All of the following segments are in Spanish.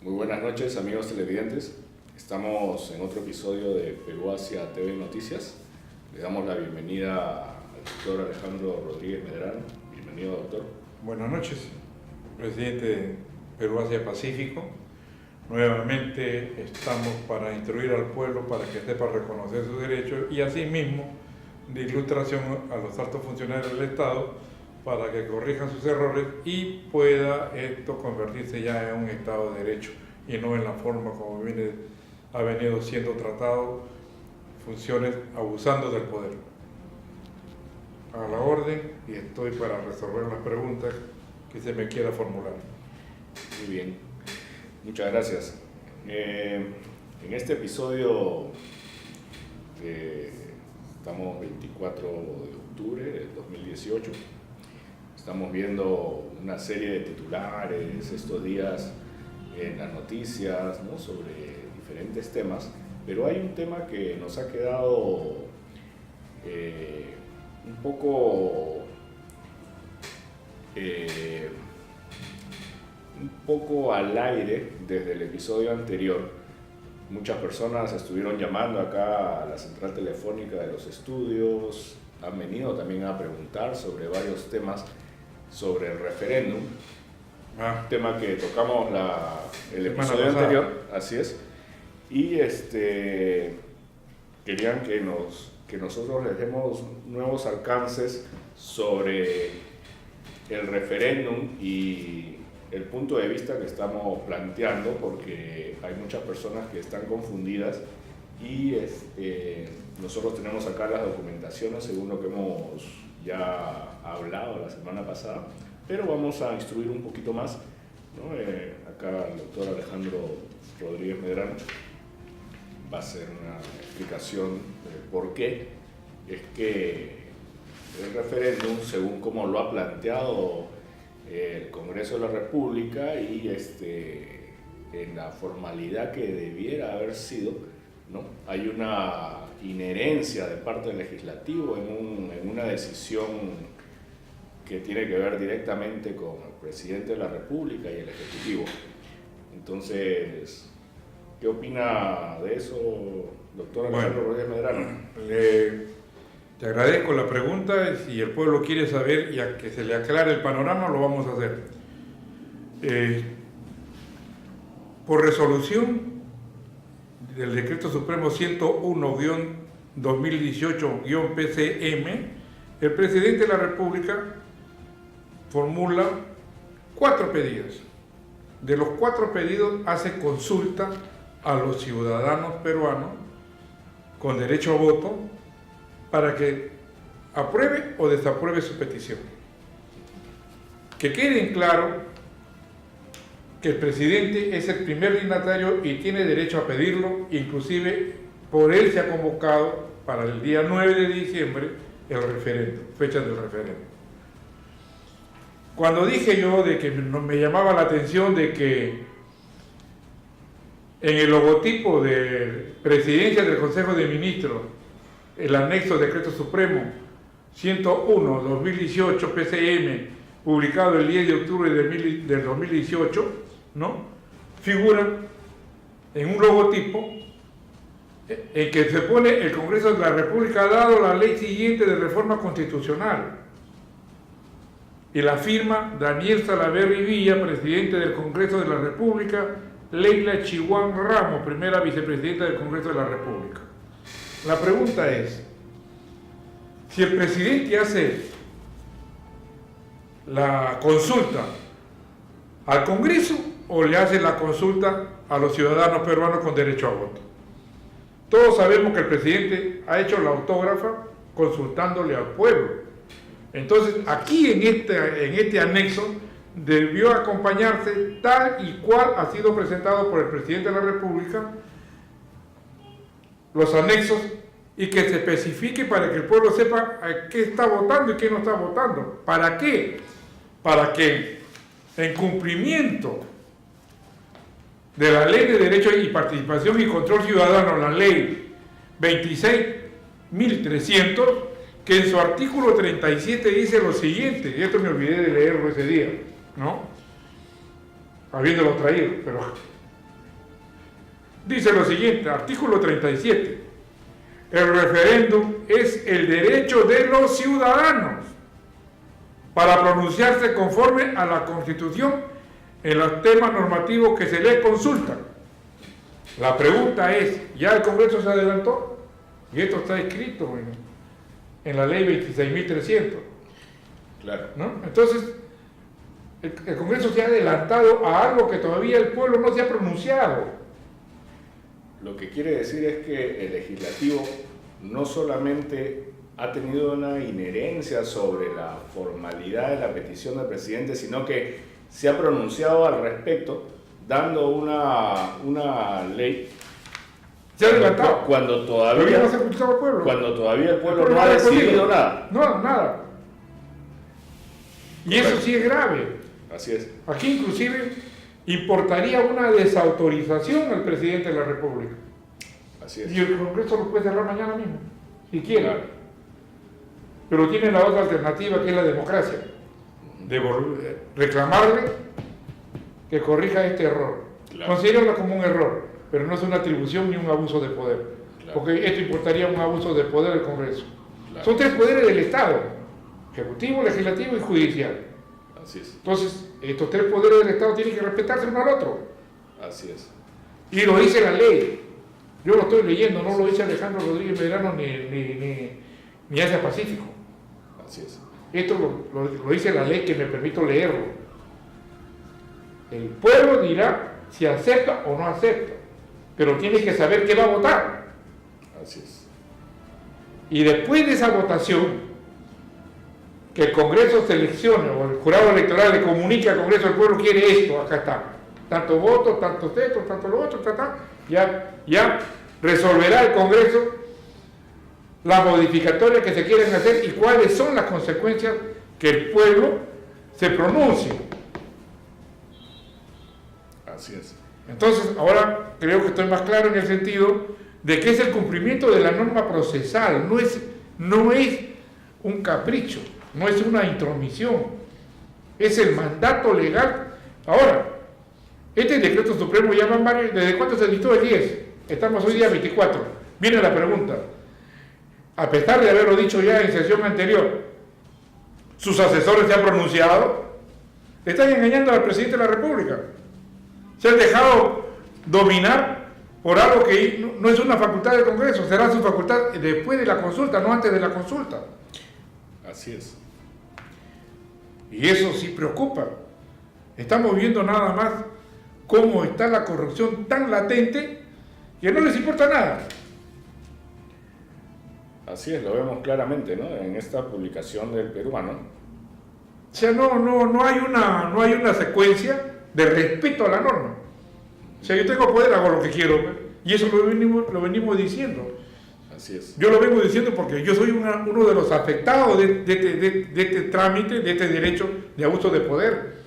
Muy buenas noches, amigos televidentes. Estamos en otro episodio de Perú Asia TV Noticias. Le damos la bienvenida al doctor Alejandro Rodríguez Medrano. Bienvenido, doctor. Buenas noches, presidente de Perú Asia Pacífico. Nuevamente estamos para instruir al pueblo para que sepa reconocer sus derechos y asimismo de ilustración a los altos funcionarios del Estado para que corrijan sus errores y pueda esto convertirse ya en un Estado de Derecho y no en la forma como ha venido siendo tratado, funciones abusando del poder. A la orden y estoy para resolver las preguntas que se me quiera formular. Muy bien, muchas gracias. En este episodio, estamos 24 de octubre del 2018, estamos viendo una serie de titulares estos días en las noticias, ¿no?, sobre diferentes temas, pero hay un tema que nos ha quedado un poco al aire desde el episodio anterior. Muchas personas estuvieron llamando acá a la central telefónica de los estudios, han venido también a preguntar sobre varios temas sobre el referéndum, tema que tocamos el episodio anterior, así es, y querían que nosotros les demos nuevos alcances sobre el referéndum y el punto de vista que estamos planteando, porque hay muchas personas que están confundidas y nosotros tenemos acá las documentaciones según lo que hemos ya hablado la semana pasada, pero vamos a instruir un poquito más, ¿no? Acá el doctor Alejandro Rodríguez Medrano va a hacer una explicación de por qué es que el referéndum, según como lo ha planteado el Congreso de la República y en la formalidad que debiera haber sido, ¿no?, hay una inherencia de parte del legislativo en una decisión que tiene que ver directamente con el presidente de la República y el Ejecutivo. Entonces, ¿qué opina de eso, doctor Alejandro Rodríguez Medrano? Te agradezco la pregunta. Si el pueblo quiere saber y a que se le aclare el panorama, lo vamos a hacer. Por resolución del Decreto Supremo 101-2018-PCM, el presidente de la República formula 4 pedidos. De los 4 pedidos hace consulta a los ciudadanos peruanos con derecho a voto para que apruebe o desapruebe su petición. Que quede claro que el presidente es el primer dignatario y tiene derecho a pedirlo, inclusive por él se ha convocado para el día 9 de diciembre el referéndum, fecha del referéndum. Cuando dije yo de que me llamaba la atención de que en el logotipo de Presidencia del Consejo de Ministros, el anexo Decreto Supremo 101-2018 PCM, publicado el 10 de octubre del 2018, ¿no?, figura en un logotipo en que se pone: el Congreso de la República ha dado la ley siguiente de reforma constitucional. Y la firma Daniel Salaverry Villa, presidente del Congreso de la República, Leila Chihuán Ramos, primera vicepresidenta del Congreso de la República. La pregunta es, si el presidente hace la consulta al Congreso o le hace la consulta a los ciudadanos peruanos con derecho a voto. Todos sabemos que el presidente ha hecho la autógrafa consultándole al pueblo. Entonces, aquí en este anexo debió acompañarse tal y cual ha sido presentado por el presidente de la República los anexos, y que se especifique para que el pueblo sepa a qué está votando y qué no está votando. ¿Para qué? Para que, en cumplimiento de la Ley de Derecho y Participación y Control Ciudadano, la Ley 26.300, que en su artículo 37 dice lo siguiente, y esto me olvidé de leerlo ese día, ¿no?, habiéndolo traído, pero dice lo siguiente, artículo 37. El referéndum es el derecho de los ciudadanos para pronunciarse conforme a la Constitución en los temas normativos que se les consultan. La pregunta es, ¿ya el Congreso se adelantó? Y esto está escrito en la ley 26.300. Claro. ¿No? Entonces, el Congreso se ha adelantado a algo que todavía el pueblo no se ha pronunciado. Lo que quiere decir es que el legislativo no solamente ha tenido una inherencia sobre la formalidad de la petición del presidente, sino que se ha pronunciado al respecto, dando una ley. Se ha adelantado. Cuando todavía no se ha escuchado al pueblo. Cuando todavía el pueblo no ha decidido nada. No, nada. Y eso sí es grave. Así es. Aquí inclusive importaría una desautorización al presidente de la República. Así es. Y el Congreso lo puede cerrar mañana mismo, si quiere. Claro. Pero tiene la otra alternativa, que es la democracia, de reclamarle que corrija este error. Claro. Considéralo como un error, pero no es una atribución ni un abuso de poder. Claro. Porque esto importaría un abuso de poder del Congreso. Claro. Son tres poderes del Estado: ejecutivo, legislativo y judicial. Así es. Entonces, estos tres poderes del Estado tienen que respetarse uno al otro. Así es. Y lo dice la ley. Yo lo estoy leyendo, no lo dice Alejandro Rodríguez Medrano ni Asia Pacífico. Así es. Esto lo dice la ley, que me permito leerlo. El pueblo dirá si acepta o no acepta, pero tiene que saber qué va a votar. Así es. Y después de esa votación, que el Congreso seleccione o el jurado electoral le comunique al Congreso: el pueblo quiere esto, acá está. Tantos votos, tantos textos, tanto lo otro, ya resolverá el Congreso las modificatorias que se quieren hacer y cuáles son las consecuencias que el pueblo se pronuncie. Así es. Entonces, ahora creo que estoy más claro en el sentido de que es el cumplimiento de la norma procesal, no es un capricho, no es una intromisión, es el mandato legal. Ahora, este decreto supremo ya van varios. ¿Desde cuándo se dictó? El 10. Estamos hoy día 24. Viene la pregunta. A pesar de haberlo dicho ya en sesión anterior, sus asesores se han pronunciado. Están engañando al presidente de la República. Se han dejado dominar por algo que no es una facultad del Congreso, será su facultad después de la consulta, no antes de la consulta. Así es. Y eso sí preocupa. Estamos viendo nada más cómo está la corrupción tan latente que no les importa nada. Así es, lo vemos claramente, ¿no? En esta publicación del Peruano. O sea, no hay una secuencia de respeto a la norma. O sea, yo tengo poder, hago lo que quiero, y eso lo venimos diciendo. Así es. Yo lo vengo diciendo porque yo soy uno de los afectados de este trámite, de este derecho de abuso de poder.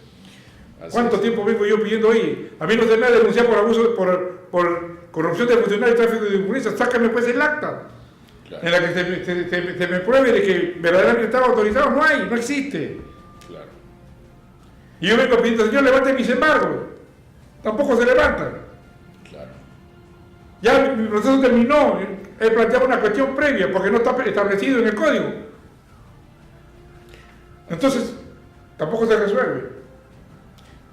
Así ¿Cuánto es. tiempo vengo yo pidiendo ahí? A mí no se me ha denunciado por abuso, por corrupción de funcionarios y tráfico de influencias. Sácame pues el acta. Claro. En la que se me pruebe de que verdaderamente estaba autorizado. No existe. Claro. Y yo vengo pidiendo: señor, levante mis embargos. Tampoco se levantan. Claro. Ya mi proceso terminó. He planteado una cuestión previa porque no está establecido en el código. Entonces, tampoco se resuelve.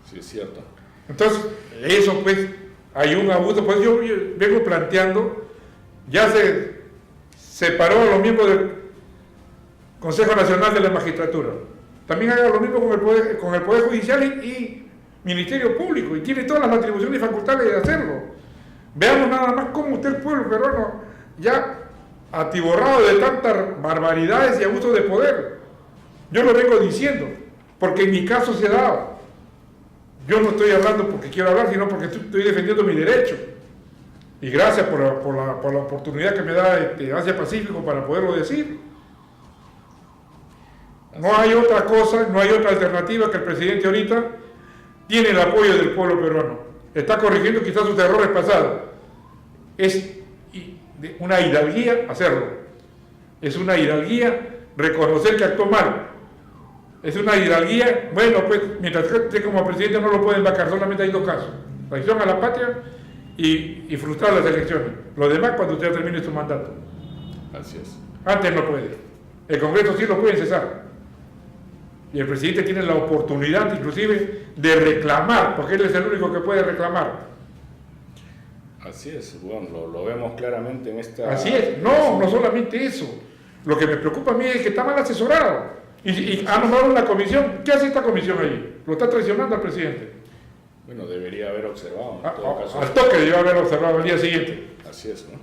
Sí, es cierto. Entonces, eso pues, hay un abuso. Pues yo vengo planteando, ya se separó a los miembros del Consejo Nacional de la Magistratura. También haga lo mismo con el Poder Judicial y Ministerio Público, y tiene todas las atribuciones y facultades de hacerlo. Veamos nada más cómo usted, el pueblo peruano, ya atiborrado de tantas barbaridades y abusos de poder. Yo lo vengo diciendo, porque en mi caso se ha dado. Yo no estoy hablando porque quiero hablar, sino porque estoy defendiendo mi derecho. Y gracias por la oportunidad que me da Asia Pacífico para poderlo decir. No hay otra cosa, no hay otra alternativa que el presidente ahorita tiene el apoyo del pueblo peruano. Está corrigiendo quizás sus errores pasados. Es una hidalguía hacerlo. Es una hidalguía reconocer que actuó mal. Es una hidalguía, bueno, pues mientras esté como presidente no lo pueden vacar, solamente hay dos casos: traición a la patria y frustrar las elecciones. Lo demás cuando usted termine su mandato. Así es. Antes no puede. El Congreso sí lo puede cesar. Y el presidente tiene la oportunidad inclusive de reclamar, porque él es el único que puede reclamar. Así es, bueno, lo vemos claramente en esta... Así es, no solamente eso. Lo que me preocupa a mí es que está mal asesorado. Y ha nombrado una comisión. ¿Qué hace esta comisión allí? Lo está traicionando al presidente. Bueno, debería haber observado, en todo caso. Al toque debió haber observado el día siguiente. Así es, ¿no?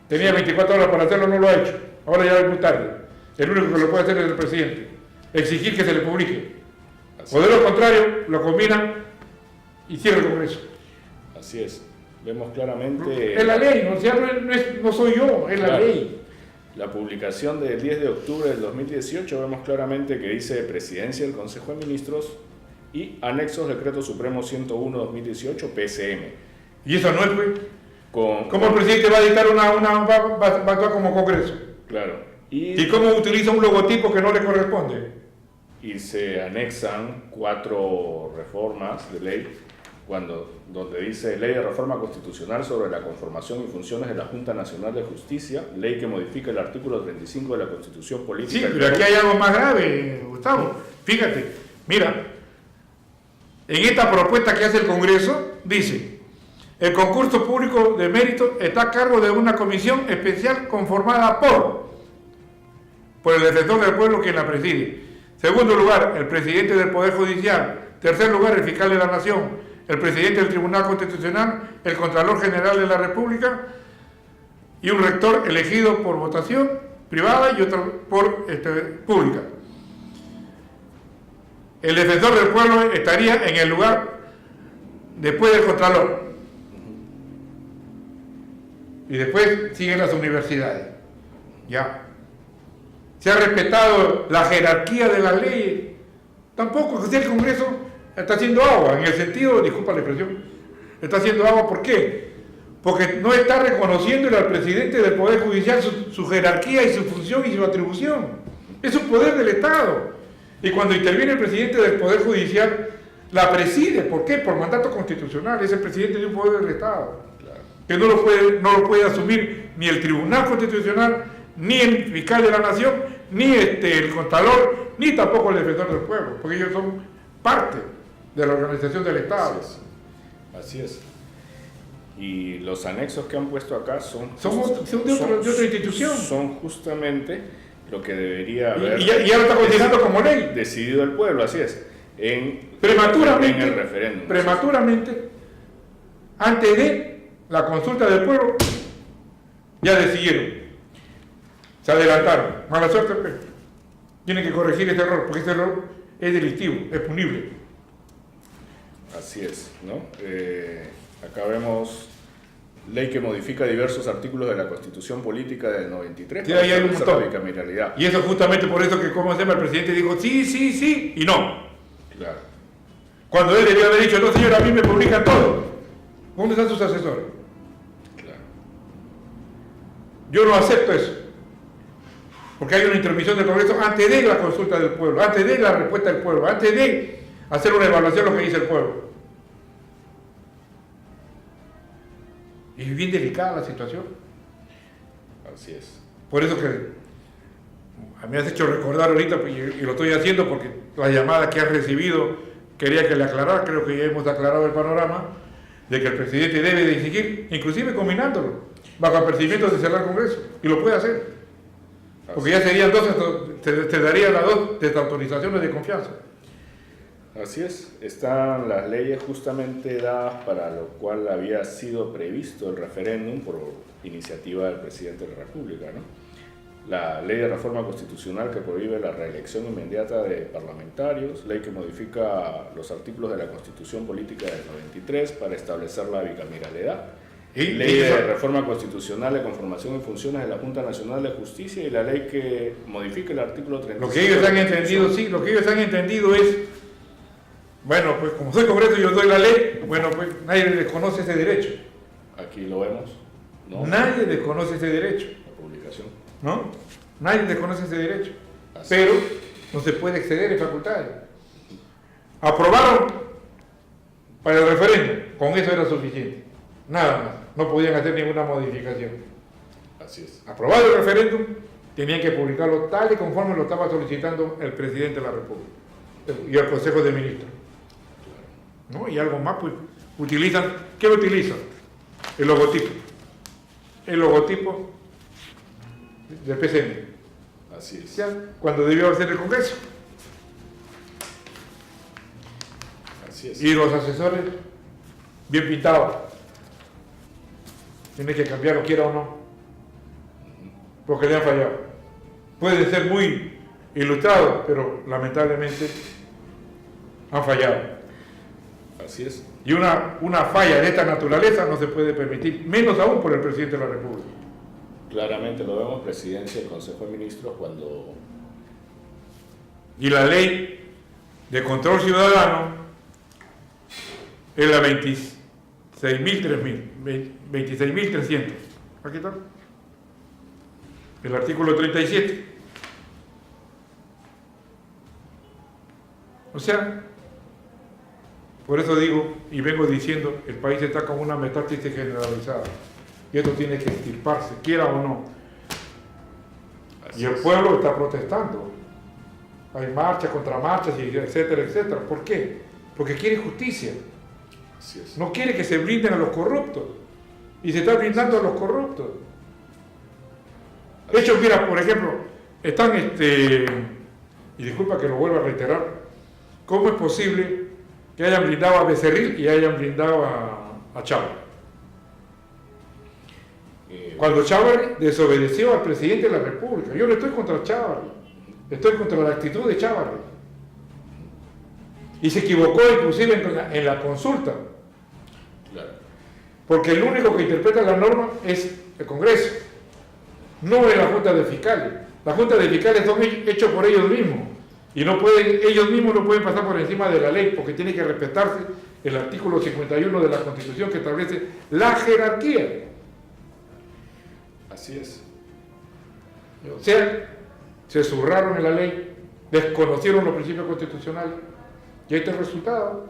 Tenía 24 horas para hacerlo, no lo ha hecho. Ahora ya es muy tarde. El único que lo puede hacer es el presidente. Exigir que se le publique. O de lo contrario, lo combinan y cierra el Congreso. Así es. Vemos claramente... Es la ley, ¿no? O sea, no soy yo, es la ley. La publicación del 10 de octubre del 2018 vemos claramente que dice Presidencia del Consejo de Ministros y anexos Decreto Supremo 101-2018 PSM. ¿Y eso no es, pues? ¿Cómo el presidente va a dictar va a actuar como Congreso? Claro. ¿Y cómo utiliza un logotipo que no le corresponde? Y se anexan 4 reformas de ley donde dice Ley de Reforma Constitucional sobre la conformación y funciones de la Junta Nacional de Justicia, ley que modifica el artículo 35 de la Constitución Política. Sí, pero aquí hay algo más grave, Gustavo. Fíjate, mira, en esta propuesta que hace el Congreso, dice, el concurso público de mérito está a cargo de una comisión especial conformada por el defensor del pueblo quien la preside. Segundo lugar, el presidente del Poder Judicial. Tercer lugar, el fiscal de la Nación. El presidente del Tribunal Constitucional, el Contralor General de la República y un rector elegido por votación privada y otro por pública. El defensor del pueblo estaría en el lugar después del Contralor. Y después siguen las universidades. Ya. Se ha respetado la jerarquía de las leyes. Tampoco, el Congreso está haciendo agua, en el sentido, disculpa la expresión, está haciendo agua, ¿por qué? Porque no está reconociéndole al presidente del Poder Judicial su jerarquía y su función y su atribución. Es un poder del Estado. Y cuando interviene el presidente del Poder Judicial, la preside. ¿Por qué? Por mandato constitucional. Es el presidente de un poder del Estado. Claro. Que no lo puede asumir ni el Tribunal Constitucional, ni el fiscal de la Nación, ni el Contralor, ni tampoco el defensor del pueblo. Porque ellos son parte de la organización del Estado. Así es. Y los anexos que han puesto acá son de otra institución. Son justamente lo que debería haber... Y ya lo está considerando como ley. Decidido el pueblo, así es. Prematuramente, en el referéndum. Prematuramente, antes de la consulta del pueblo, ya decidieron. Se adelantaron. Mala suerte, pero tienen que corregir este error, porque este error es delictivo, es punible. Así es, ¿no? Acá vemos ley que modifica diversos artículos de la Constitución Política del 93. Sí, ahí hay un montón. Bicameralidad. Y eso justamente por eso que, ¿cómo se llama? El presidente dijo sí y no. Claro. Cuando él debió haber dicho, no señor, a mí me publican todo. ¿Dónde están sus asesores? Claro. Yo no acepto eso. Porque hay una intromisión del Congreso antes de la consulta del pueblo, antes de la respuesta del pueblo, antes de hacer una evaluación de lo que dice el pueblo. Y es bien delicada la situación. Así es. Por eso que a mí me has hecho recordar ahorita, y lo estoy haciendo porque la llamada que has recibido quería que le aclarara, creo que ya hemos aclarado el panorama, de que el presidente debe de exigir, inclusive combinándolo, bajo apercibimiento de cerrar el Congreso, y lo puede hacer. Porque ya serían te darían las 2 desautorizaciones de confianza. Así es, están las leyes justamente dadas para lo cual había sido previsto el referéndum por iniciativa del presidente de la República, ¿no? La ley de reforma constitucional que prohíbe la reelección inmediata de parlamentarios, ley que modifica los artículos de la Constitución Política del 93 para establecer la bicameralidad, ley de reforma constitucional de conformación y funciones de la Junta Nacional de Justicia y la ley que modifica el artículo 35. Lo que ellos han entendido, sí, lo que ellos han entendido es, bueno, pues como soy Congreso y yo doy la ley, bueno, pues nadie desconoce ese derecho. Aquí lo vemos, ¿no? Nadie desconoce ese derecho. La publicación. ¿No? Nadie desconoce ese derecho. Así pero no se puede exceder en facultades. Aprobaron para el referéndum, con eso era suficiente. nada más, no podían hacer ninguna modificación. Así es. Aprobado el referéndum, tenían que publicarlo tal y conforme lo estaba solicitando el presidente de la República y el Consejo de Ministros. ¿No? Y algo más, pues, utilizan, ¿qué utilizan? El logotipo. El logotipo del PCM. Así es. ¿Ya? Cuando debió ser el Congreso. Así es. Y los asesores, bien pintados. Tiene que cambiarlo, quiera o no. Porque le han fallado. Pueden ser muy ilustrados, pero lamentablemente han fallado. Así es. Y una falla de esta naturaleza no se puede permitir, menos aún por el presidente de la República. Claramente lo vemos, presidencia del Consejo de Ministros, cuando... Y la ley de control ciudadano es la 26.300. Aquí está. El artículo 37. O sea, por eso digo y vengo diciendo, el país está con una metástasis generalizada y esto tiene que extirparse, quiera o no. Así Y el es. pueblo está protestando. Hay marchas, contramarchas, y etcétera, etcétera. ¿Por qué? Porque quiere justicia. Así es. No quiere que se brinden a los corruptos. Y se está brindando a los corruptos. De hecho, mira, por ejemplo, están, y disculpa que lo vuelva a reiterar, ¿cómo es posible que hayan brindado a Becerril y hayan brindado a Chávarri? Cuando Chávarri desobedeció al presidente de la República. Yo no estoy contra Chávarri, estoy contra la actitud de Chávarri. Y se equivocó inclusive en la consulta. Claro. Porque el único que interpreta la norma es el Congreso, no es la Junta de Fiscales. La Junta de Fiscales son hechos por ellos mismos y ellos mismos no pueden pasar por encima de la ley porque tiene que respetarse el artículo 51 de la Constitución que establece la jerarquía. Así es. O sea, se zurraron en la ley, desconocieron los principios constitucionales y ahí está el resultado.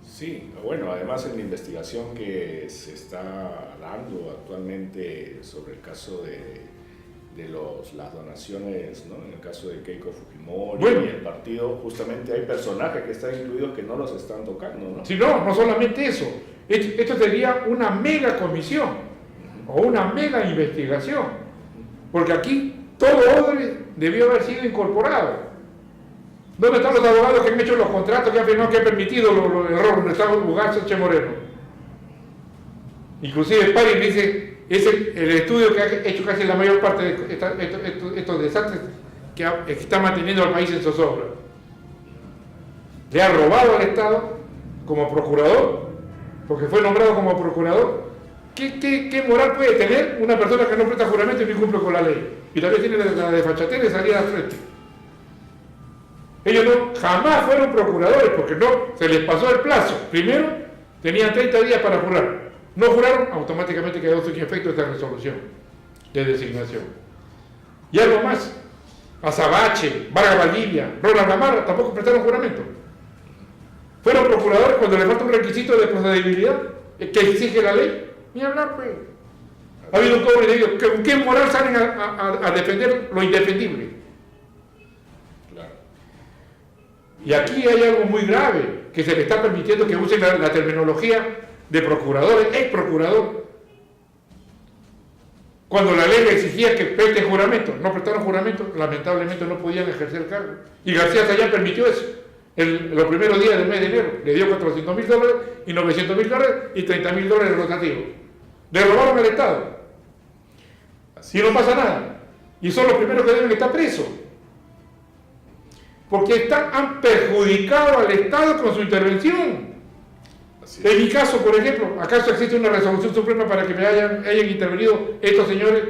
Sí, bueno, además en la investigación que se está dando actualmente sobre el caso de las donaciones, ¿no? En el caso de Keiko Fujimori, bueno, y el partido, justamente hay personajes que están incluidos que no los están tocando, ¿no? Si no, no solamente eso, esto sería una mega comisión o una mega investigación, porque aquí todo odre debió haber sido incorporado. ¿Dónde están los abogados que han hecho los contratos, que han firmado, que han permitido los errores? ¿Dónde está Ugaz Sánchez Moreno? Inclusive Pari dice, es el estudio que ha hecho casi la mayor parte de estos desastres que está manteniendo al país en zozobra. Le ha robado al Estado como procurador, porque fue nombrado como procurador. ¿Qué moral puede tener una persona que no presta juramento y no cumple con la ley? Y tal vez tiene la desfachatez de salir al frente. Ellos jamás fueron procuradores porque no se les pasó el plazo. Primero, tenían 30 días para jurar. No juraron, automáticamente quedó sin efecto esta resolución de designación. Y algo más, Azabache, Vargas Valdivia, Ronald Gamarra tampoco prestaron juramento. Fueron procuradores cuando les falta un requisito de procedibilidad que exige la ley. Ni hablar, pues. Ha habido un cobre de ellos. ¿Con qué moral salen a defender lo indefendible? Claro. Y aquí hay algo muy grave, que se le está permitiendo que usen la terminología de procuradores, ex procurador. Cuando la ley le exigía que presten juramento, no prestaron juramento, lamentablemente no podían ejercer el cargo. Y García Sayán permitió eso. Los primeros días del mes de enero le dio $400,000 y $900,000 y $30,000 rotativos. Le robaron al Estado. Y no pasa nada. Y son los primeros que deben estar presos. Porque han perjudicado al Estado con su intervención. En mi caso, por ejemplo, ¿acaso existe una resolución suprema para que me hayan intervenido estos señores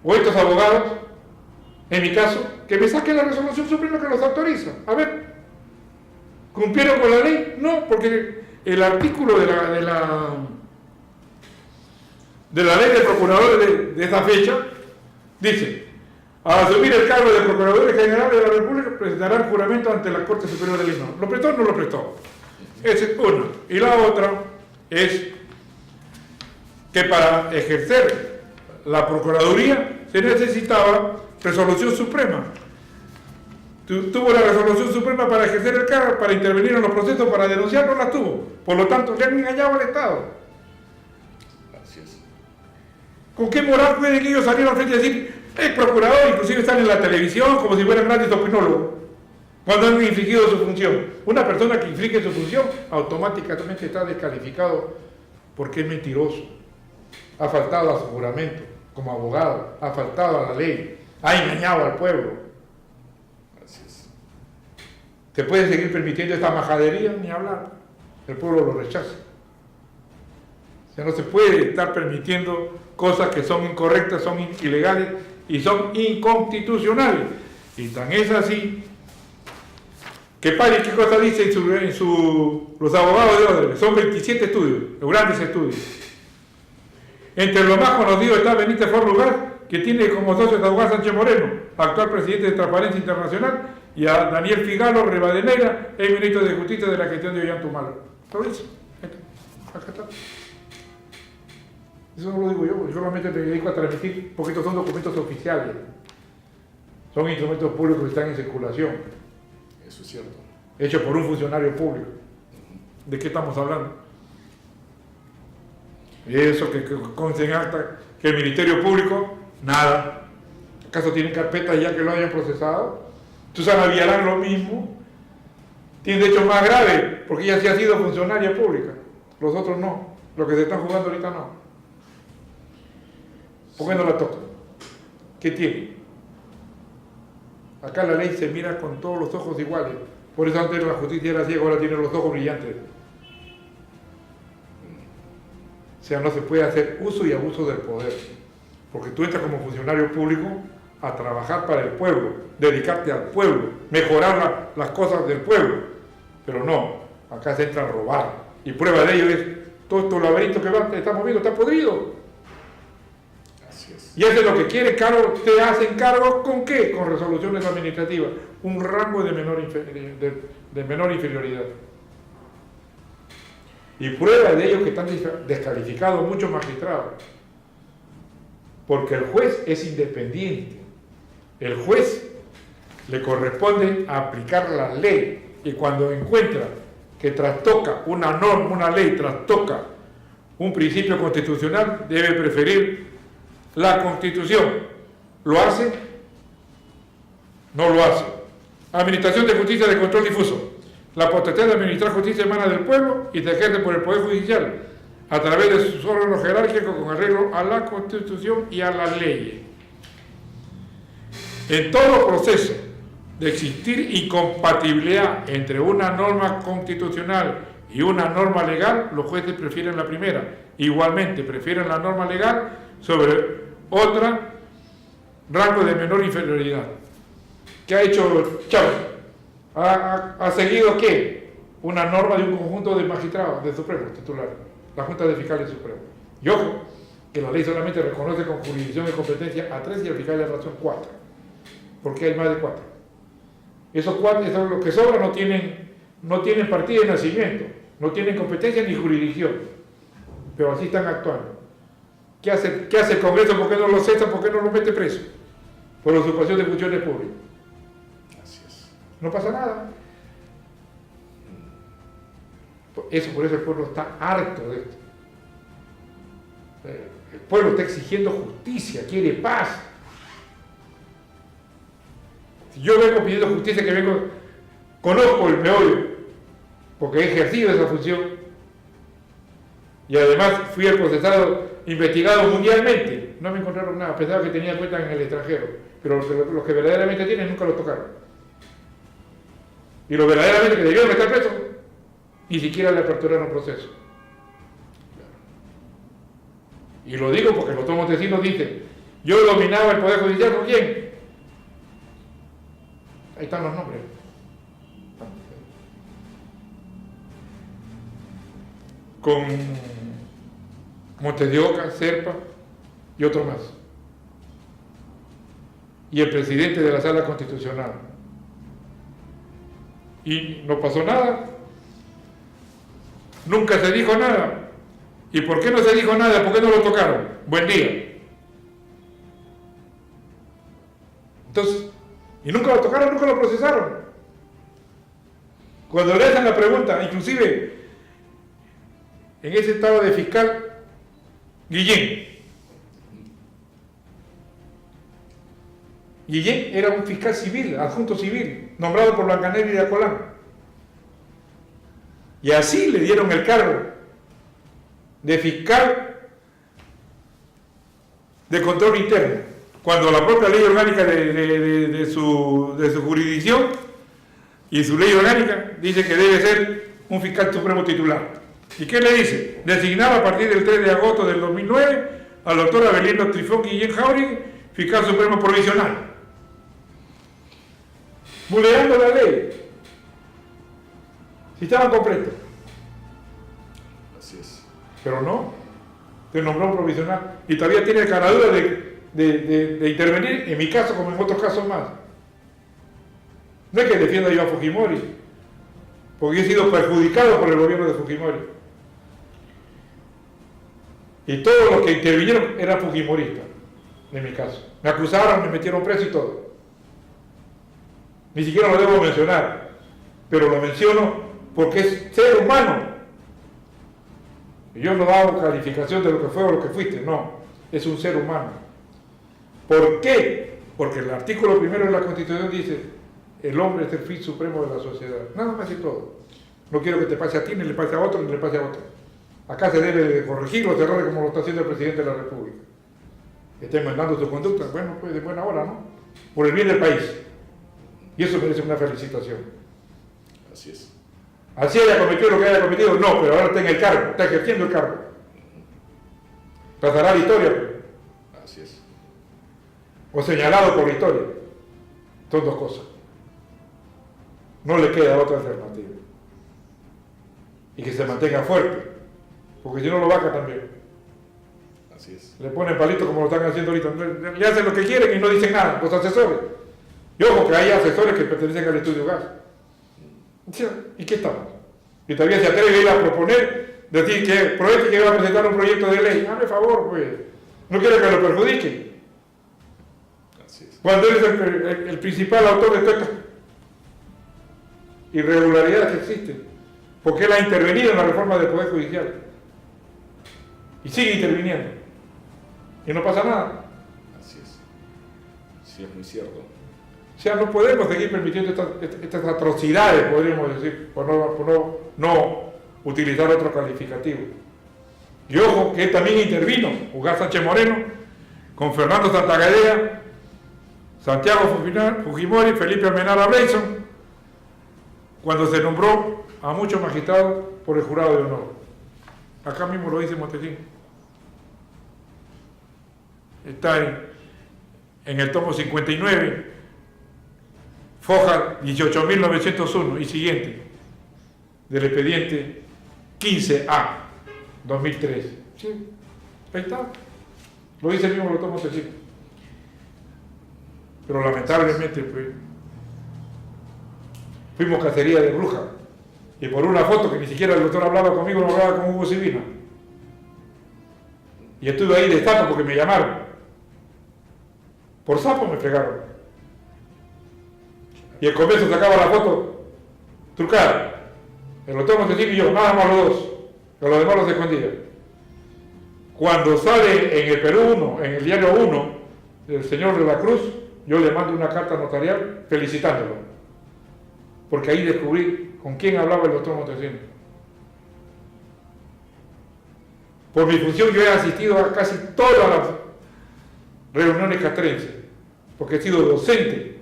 o estos abogados? En mi caso, que me saquen la resolución suprema que los autoriza. A ver, ¿cumplieron con la ley? No, porque el artículo de la ley de procuradores de esa fecha dice: al asumir el cargo de Procuradores Generales de la República presentarán juramento ante la Corte Superior de Lima. ¿Lo prestó o no lo prestó? Esa es una. Y la otra, es que para ejercer la Procuraduría se necesitaba resolución suprema. Tuvo la resolución suprema para ejercer el cargo, para intervenir en los procesos, para denunciar, no la tuvo. Por lo tanto, le han engañado al Estado. Gracias. ¿Con qué moral pueden ellos salir al frente y decir, el procurador, inclusive están en la televisión como si fueran grandes opinólogos, cuando han infringido su función? Una persona que infringe su función automáticamente está descalificado porque es mentiroso, ha faltado a su juramento como abogado, ha faltado a la ley, ha engañado al pueblo. ¿Se puede seguir permitiendo esta majadería? Ni hablar. El pueblo lo rechaza. O sea, no se puede estar permitiendo cosas que son incorrectas, son ilegales y son inconstitucionales. Y tan es así que pare qué cosa dice los abogados de Odebrecht. Son 27 estudios, los grandes estudios. Entre los más conocidos está Benítez Forlugar, que tiene como socio a Juan Sánchez Moreno, actual presidente de Transparencia Internacional, y a Daniel Figalo Rivadeneira, el ministro de Justicia de la gestión de Ollantumala. ¿Lo dice? Acá está. Eso no lo digo yo solamente me dedico a transmitir, porque estos son documentos oficiales. Son instrumentos públicos que están en circulación. Eso es cierto. Hechos por un funcionario público. ¿De qué estamos hablando? Y eso que consta en acta que el Ministerio Público, nada. ¿Acaso tienen carpetas ya que lo hayan procesado? Susana Villarán lo mismo. Tiene de hecho más grave, porque ella sí ha sido funcionaria pública. Los otros no. Los que se están jugando ahorita no. ¿Por qué no la tocan? ¿Qué tiene? Acá la ley se mira con todos los ojos iguales. Por eso antes la justicia era ciega, ahora tiene los ojos brillantes. O sea, no se puede hacer uso y abuso del poder. Porque tú entras como funcionario público a trabajar para el pueblo, dedicarte al pueblo, mejorar las cosas del pueblo. Pero no, acá se entra a robar. Y prueba de ello es todo este laberinto que estamos viendo, está podrido. Así es. Y eso es lo que quiere, te hacen cargo ¿con qué? Con resoluciones administrativas, un rango de menor inferioridad. Y prueba de ello que están descalificados muchos magistrados. Porque el juez es independiente. El juez le corresponde aplicar la ley. Y cuando encuentra que trastoca una norma, una ley, trastoca un principio constitucional, debe preferir la Constitución. ¿Lo hace? No lo hace. Administración de justicia de control difuso. La potestad de administrar justicia emana del pueblo y se ejerce por el Poder Judicial a través de sus órganos jerárquicos con arreglo a la Constitución y a las leyes. En todo proceso de existir incompatibilidad entre una norma constitucional y una norma legal, los jueces prefieren la primera. Igualmente, prefieren la norma legal sobre otra rango de menor inferioridad. ¿Qué ha hecho Chávez? ¿Ha seguido qué? Una norma de un conjunto de magistrados del Supremo titular, la Junta de Fiscales Supremos. Y ojo, que la ley solamente reconoce con jurisdicción de competencia a 3 y al fiscal de la razón 4, porque hay más de 4. Esos 4, los que sobran, no tienen partida de nacimiento, no tienen competencia ni jurisdicción, pero así están actuando. ¿Qué hace el Congreso? ¿Por qué no lo cesa? ¿Por qué no lo mete preso? Por usurpación de funciones públicas. Así es. No pasa nada. Por eso el pueblo está harto de esto. El pueblo está exigiendo justicia, quiere paz. Si yo vengo pidiendo justicia, conozco el meollo, porque he ejercido esa función, y además fui el procesado investigado mundialmente. No me encontraron nada, pensaba que tenía cuentas en el extranjero, pero los que verdaderamente tienen nunca lo tocaron. Y los verdaderamente que debieron estar presos, ni siquiera le aperturaron proceso. Y lo digo porque los Montesinos dicen, yo dominaba el Poder Judicial, ¿con quién? Ahí están los nombres. Con Montes de Oca, Serpa y otro más. Y el presidente de la Sala Constitucional. Y no pasó nada. Nunca se dijo nada. ¿Y por qué no se dijo nada? ¿Por qué no lo tocaron? Buen día. Entonces, y nunca lo tocaron, nunca lo procesaron. Cuando le hacen la pregunta, inclusive en ese estado de fiscal, Guillén era un fiscal civil, adjunto civil, nombrado por Blancanegra y Acolán. Y así le dieron el cargo de fiscal de control interno, cuando la propia ley orgánica de su jurisdicción y su ley orgánica dice que debe ser un fiscal supremo titular. ¿Y qué le dice? Designaba a partir del 3 de agosto del 2009 al doctor Abelino Trifón Guillén Jauregui, fiscal supremo provisional. Vulnerando la ley. Si estaban completos. Así es. Pero no, se nombró un provisional y todavía tiene caradura de intervenir, en mi caso como en otros casos más. No es que defienda yo a Fujimori, porque he sido perjudicado por el gobierno de Fujimori. Y todos los que intervinieron eran fujimoristas, en mi caso. Me acusaron, me metieron preso y todo. Ni siquiera lo debo mencionar, pero lo menciono porque es ser humano. Yo no hago calificación de lo que fue o lo que fuiste, no, es un ser humano. ¿Por qué? Porque el artículo 1 de la Constitución dice, el hombre es el fin supremo de la sociedad, nada más y todo. No quiero que te pase a ti, ni le pase a otro, ni le pase a otro. Acá se debe de corregir los errores como lo está haciendo el presidente de la República. Está enmendando su conducta, bueno, pues de buena hora, ¿no? Por el bien del país. Y eso merece una felicitación. Así es. Así haya cometido lo que haya cometido, no, pero ahora está en el cargo, está ejerciendo el cargo. Pasará la historia, pues. Así es. O señalado por la historia. Son dos cosas. No le queda otra alternativa. Y que se mantenga fuerte, porque si no lo vaca también. Así es. Le ponen palitos como lo están haciendo ahorita. Le hacen lo que quieren y no dicen nada, los asesores. Y ojo que hay asesores que pertenecen al estudio gas. ¿Y qué estamos? Y todavía se atreve a ir a proponer, decir que va a presentar un proyecto de ley. Hazme favor, pues. No quiero que lo perjudiquen. Así es. Cuando él es el principal autor de todas estas irregularidades que existen. Porque él ha intervenido en la reforma del Poder Judicial. Y sigue interviniendo. Y no pasa nada. Así es. Sí, es muy cierto. O sea, no podemos seguir permitiendo estas atrocidades, podríamos decir, por no utilizar otro calificativo. Y ojo, que él también intervino, Ugar Sánchez Moreno, con Fernando Santagallea, Santiago Fujimori, Felipe Almenara Brayson, cuando se nombró a muchos magistrados por el jurado de honor. Acá mismo lo dice Montesín. Está en el tomo 59, foja 18.901 y siguiente, del expediente 15A, 2003. Sí, ahí está. Lo dice el mismo Dr. Montesín. Pero lamentablemente, pues, fuimos cacería de brujas. Y por una foto que ni siquiera el doctor hablaba conmigo, no hablaba con Hugo Sibina. Y estuve ahí de sapo porque me llamaron. Por sapo me fregaron. Y el comienzo sacaba la foto trucada. El doctor Montesín y yo, nada más los dos. Que los demás los escondía. Cuando sale en el Perú 1, en el diario 1, del señor de la Cruz, yo le mando una carta notarial felicitándolo. Porque ahí descubrí con quién hablaba el doctor Montesín. Por mi función yo he asistido a casi todas las reuniones castrenses, porque he sido docente,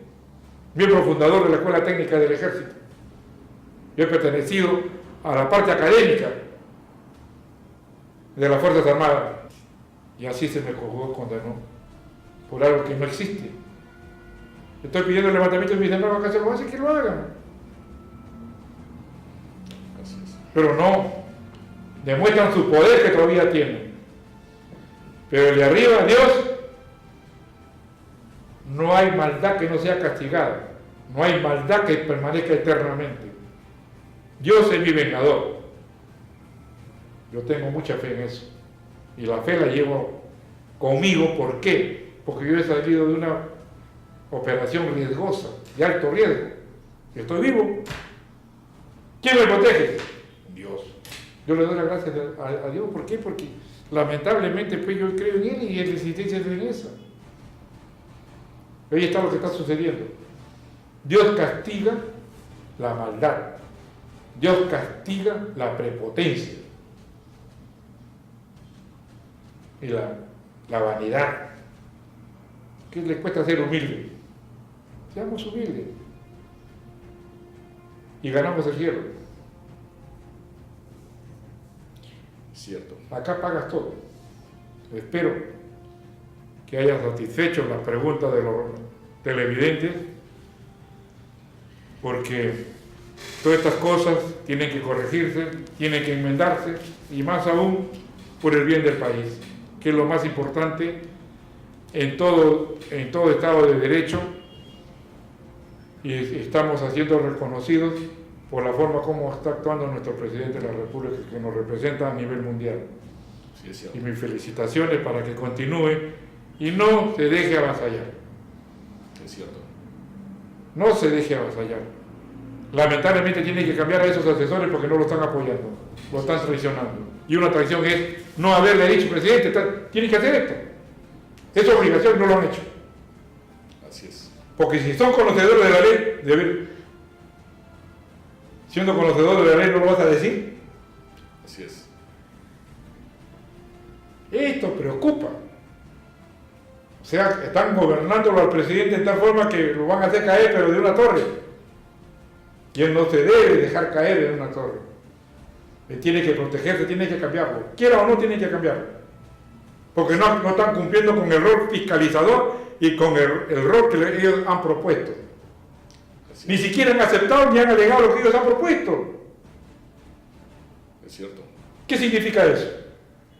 miembro fundador de la Escuela Técnica del Ejército. Yo he pertenecido a la parte académica de las Fuerzas Armadas. Y así se me condenó por algo que no existe. Estoy pidiendo el levantamiento y me dicen, no, que se lo hacen, que lo hagan. Pero no, demuestran su poder que todavía tienen. Pero el de arriba, Dios, no hay maldad que no sea castigada, no hay maldad que permanezca eternamente. Dios es mi vengador. Yo tengo mucha fe en eso. Y la fe la llevo conmigo. ¿Por qué? Porque yo he salido de una operación riesgosa, de alto riesgo. Y estoy vivo. ¿Quién me protege? Dios. Yo le doy las gracias a Dios. ¿Por qué? Porque lamentablemente pues yo creo en Él y en la existencia de esa. Ahí está lo que está sucediendo. Dios castiga la maldad. Dios castiga la prepotencia y la vanidad. ¿Qué le cuesta ser humilde? Seamos humildes y ganamos el cielo. Cierto. Acá pagas todo. Espero que hayas satisfecho las preguntas de los televidentes, porque todas estas cosas tienen que corregirse, tienen que enmendarse, y más aún por el bien del país, que es lo más importante en todo Estado de Derecho, y estamos siendo reconocidos por la forma como está actuando nuestro presidente de la República, que nos representa a nivel mundial. Sí, es cierto. Y mis felicitaciones para que continúe y no se deje avasallar. Es cierto. No se deje avasallar. Lamentablemente tiene que cambiar a esos asesores porque no lo están apoyando, lo están traicionando. Y una traición es no haberle dicho, presidente, tiene que hacer esto. Es obligación y no lo han hecho. Así es. Porque si son conocedores de la ley, siendo conocedores de la ley, ¿no lo vas a decir? Así es. Esto preocupa. O sea, están gobernándolo al presidente de tal forma que lo van a hacer caer, pero de una torre. Y él no se debe dejar caer en una torre. Él tiene que protegerse, tiene que cambiarlo. Quiera o no, tiene que cambiarlo. Porque no están cumpliendo con el rol fiscalizador y con el rol que ellos han propuesto. Así Ni es. siquiera han aceptado ni han alegado lo que ellos han propuesto. Es cierto. ¿Qué significa eso?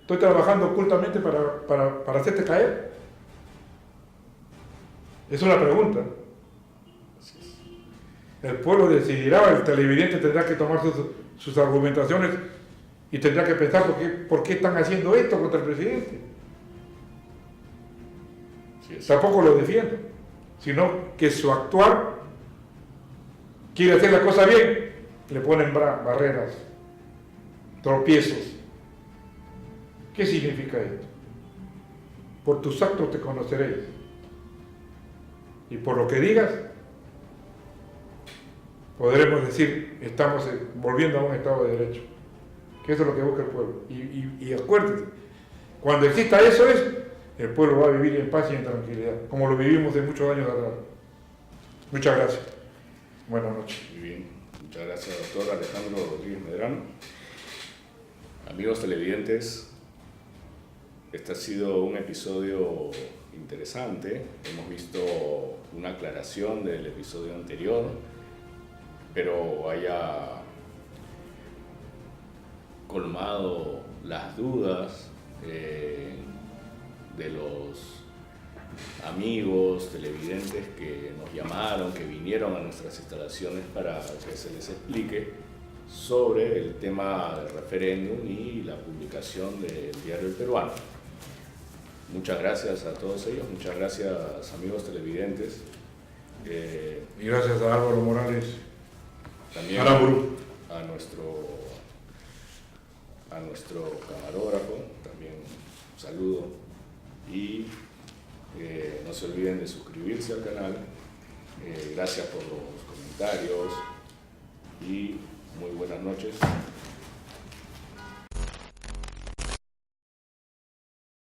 ¿Estoy trabajando ocultamente para hacerte caer? Es una pregunta. Así es. El pueblo decidirá, el televidente tendrá que tomar sus argumentaciones y tendrá que pensar por qué están haciendo esto contra el presidente. Sí, es. Tampoco lo defiendo, sino que su actuar quiere hacer la cosa bien, le ponen barreras, tropiezos. ¿Qué significa esto? Por tus actos te conoceréis. Y por lo que digas, podremos decir, estamos volviendo a un Estado de Derecho. Que eso es lo que busca el pueblo. Y acuérdense, cuando exista eso, el pueblo va a vivir en paz y en tranquilidad, como lo vivimos de muchos años atrás. Muchas gracias. Buenas noches. Muy bien. Muchas gracias, doctor Alejandro Rodríguez Medrano. Amigos televidentes, este ha sido un episodio interesante. Hemos visto una aclaración del episodio anterior, pero haya colmado las dudas de los amigos televidentes que nos llamaron, que vinieron a nuestras instalaciones para que se les explique sobre el tema del referéndum y la publicación del Diario El Peruano. Muchas gracias a todos ellos, muchas gracias amigos televidentes. Y gracias a Álvaro Morales, También Aramburu. a nuestro camarógrafo, también un saludo. Y no se olviden de suscribirse al canal. Gracias por los comentarios y muy buenas noches.